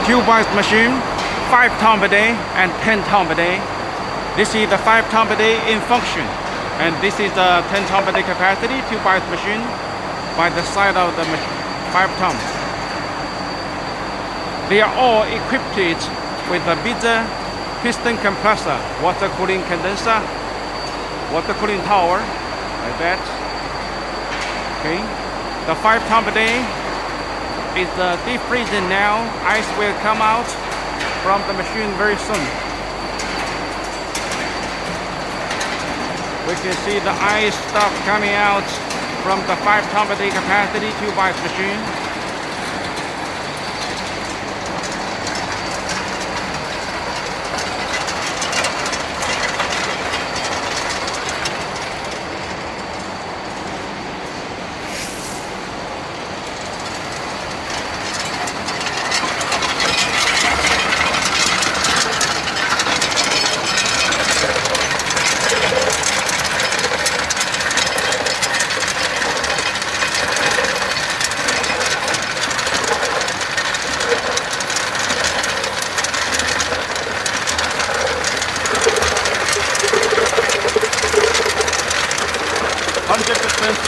tube ice machine, 5 tons per day and 10 tons per day. This is the 5 tons per day in function, and this is the 10 tons per day capacity tube ice machine by the side of the 5 tons. They are all equipped with a bigger piston compressor, water cooling condenser, water cooling tower, like that. Okay, the 5 tons per day is deep freezing now. Ice will come out from the machine very soon. We can see the ice stuff coming out from the 5 tons per day capacity tube ice machine.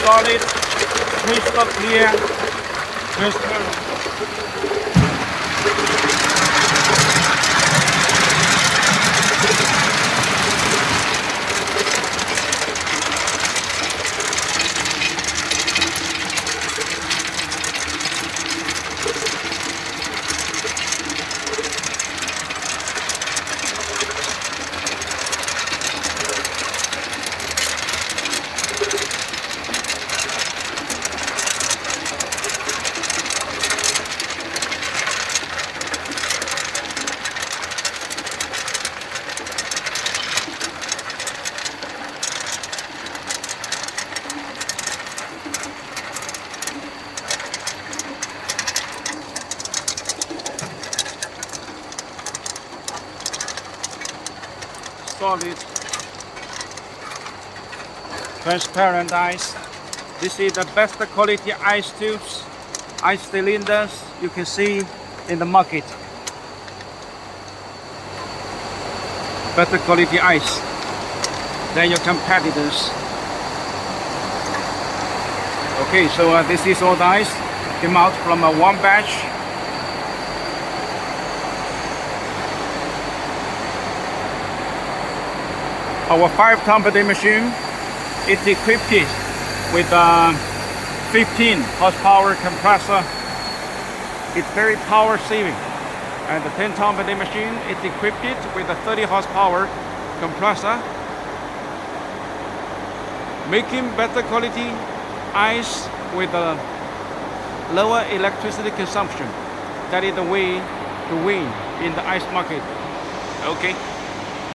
Solid, crystal clear, transparent. Solid, transparent ice. This is the best quality ice tubes, ice cylinders you can see in the market. Better quality ice than your competitors. Okay, so this is all the ice came out from one batch. Our 5 tons per day machine is equipped with a 15 horsepower compressor. It's very power saving. And the 10 tons per day machine is equipped with a 30 horsepower compressor, making better quality ice with a lower electricity consumption. That is the way to win in the ice market. Okay.